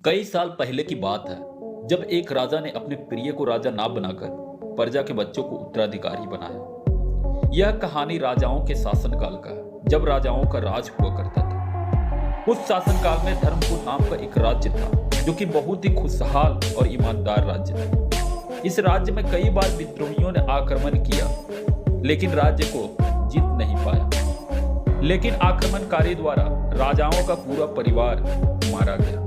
कई साल पहले की बात है जब एक राजा ने अपने प्रिय को राजा ना बनाकर प्रजा के बच्चों को उत्तराधिकारी बनाया। यह कहानी राजाओं के शासनकाल का है, जब राजाओं का राज हुआ करता था। उस शासनकाल में धर्मपुर नाम का एक राज्य था जो कि बहुत ही खुशहाल और ईमानदार राज्य था। इस राज्य में कई बार विद्रोहियों ने आक्रमण किया लेकिन राज्य को जीत नहीं पाया। लेकिन आक्रमणकारी द्वारा राजाओं का पूरा परिवार मारा गया।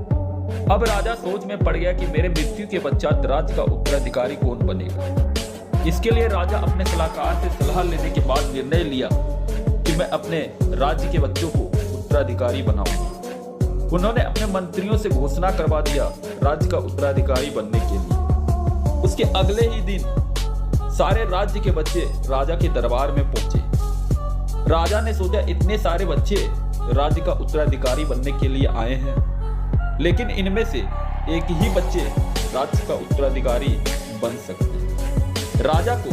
अब राजा सोच में पड़ गया कि मेरे मृत्यु के पश्चात राज्य का उत्तराधिकारी कौन बनेगा। इसके लिए राजा अपने सलाहकार से सलाह लेने के बाद निर्णय लिया कि मैं अपने राज्य के बच्चों को उत्तराधिकारी बनाऊंगा। उन्होंने अपने मंत्रियों से घोषणा करवा दिया राज्य का उत्तराधिकारी बनने के लिए। उसके अगले ही दिन सारे राज्य के बच्चे राजा के दरबार में पहुंचे। राजा ने सोचा इतने सारे बच्चे राज्य का उत्तराधिकारी बनने के लिए आए हैं, लेकिन इनमें से एक ही बच्चे राज्य का उत्तराधिकारी बन सकते हैं। राजा को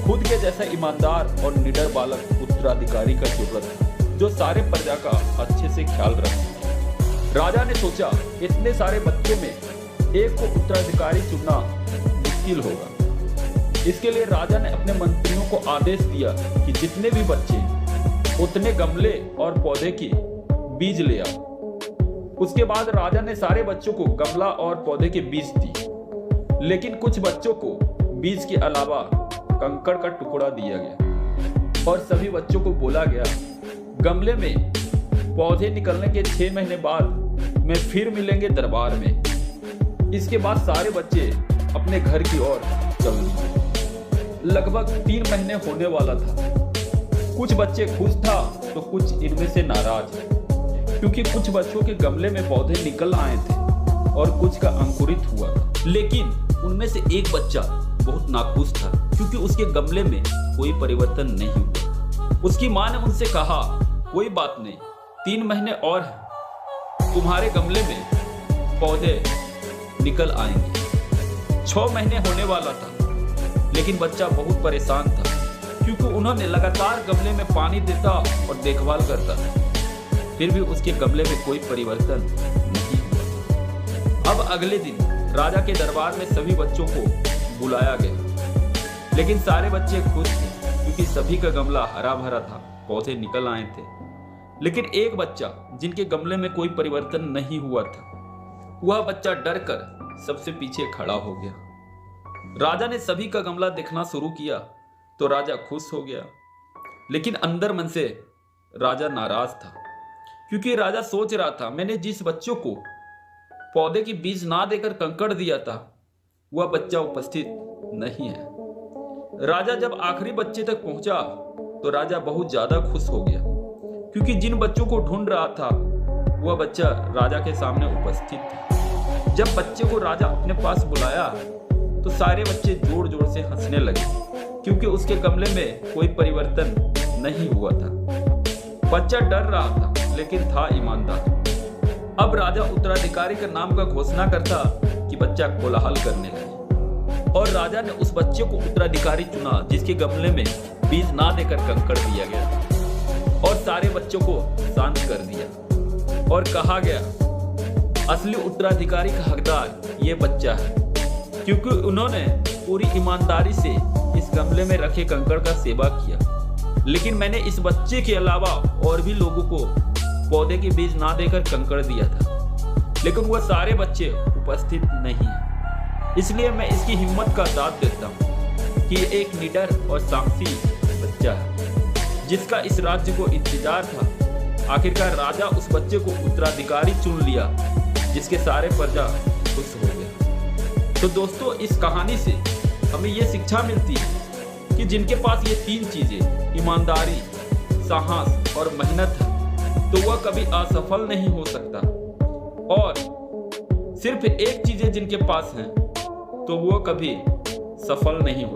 खुद के जैसा ईमानदार और निडर बालक उत्तराधिकारी का जरूरत है जो सारे प्रजा का अच्छे से ख्याल रखे। राजा ने सोचा इतने सारे बच्चों में एक को उत्तराधिकारी चुनना मुश्किल होगा। इसके लिए राजा ने अपने मंत्रियों को आदेश दिया कि जितने भी बच्चे उतने गमले और पौधे के बीज ले आओ। उसके बाद राजा ने सारे बच्चों को गमला और पौधे के बीज दी, लेकिन कुछ बच्चों को बीज के अलावा कंकड़ का टुकड़ा दिया गया और सभी बच्चों को बोला गया गमले में पौधे निकलने के 6 महीने बाद में फिर मिलेंगे दरबार में। इसके बाद सारे बच्चे अपने घर की ओर चल दिए। लगभग 3 महीने होने वाला था। कुछ बच्चे खुश था तो कुछ इनमें से नाराज, क्योंकि कुछ बच्चों के गमले में पौधे निकल आए थे और कुछ का अंकुरित हुआ था। लेकिन उनमें से एक बच्चा बहुत नाखुश था क्योंकि उसके गमले में कोई परिवर्तन नहीं हुआ। उसकी मां ने उनसे कहा, कोई बात नहीं, 3 महीने और हैं, तुम्हारे गमले में पौधे निकल आएंगे। 6 महीने होने वाला था, लेकिन बच्चा बहुत परेशान था क्योंकि उन्होंने लगातार गमले में पानी देता और देखभाल करता था, फिर भी उसके गमले में कोई परिवर्तन नहीं हुआ। अब अगले दिन राजा के दरबार में सभी बच्चों को बुलाया गया, लेकिन सारे बच्चे खुश थे क्योंकि सभी का गमला हरा भरा था, पौधे निकल आए थे। लेकिन एक बच्चा जिनके गमले में कोई परिवर्तन नहीं हुआ था, वह बच्चा डर कर सबसे पीछे खड़ा हो गया। राजा ने सभी का गमला देखना शुरू किया तो राजा खुश हो गया, लेकिन अंदर मन से राजा नाराज था क्योंकि राजा सोच रहा था मैंने जिस बच्चों को पौधे की बीज ना देकर कंकड़ दिया था वह बच्चा उपस्थित नहीं है। राजा जब आखिरी बच्चे तक पहुंचा तो राजा बहुत ज्यादा खुश हो गया क्योंकि जिन बच्चों को ढूंढ रहा था वह बच्चा राजा के सामने उपस्थित था। जब बच्चे को राजा अपने पास बुलाया तो सारे बच्चे जोर जोर से हंसने लगे क्योंकि उसके गमले में कोई परिवर्तन नहीं हुआ था। बच्चा डर रहा था लेकिन था ईमानदार। अब राजा उत्तराधिकारी का नाम का घोषणा करता कि बच्चा कोलाहल करने लगा और राजा ने उस बच्चे को उत्तराधिकारी चुना जिसके गमले में बीज ना देकर कंकड़ दिया गया था और सारे बच्चों को शांत कर दिया और कहा गया असली उत्तराधिकारी का हकदार ये बच्चा है क्योंकि उन्होंने पूरी ईमानदारी से इस गमले में रखे कंकड़ का सेवा किया। लेकिन मैंने इस बच्चे के अलावा और भी लोगों को पौधे के बीज ना देकर कंकड़ दिया था, लेकिन वह सारे बच्चे उपस्थित नहीं हैं। इसलिए मैं इसकी हिम्मत का दाद देता हूँ कि एक निडर और साहसी बच्चा है जिसका इस राज्य को इंतजार था। आखिरकार राजा उस बच्चे को उत्तराधिकारी चुन लिया जिसके सारे प्रजा खुश हो गए। तो दोस्तों, इस कहानी से हमें यह शिक्षा मिलती है कि जिनके पास ये 3 चीजें ईमानदारी, साहस और मेहनत है तो वह कभी असफल नहीं हो सकता, और सिर्फ एक चीजें जिनके पास हैं तो वह कभी सफल नहीं हो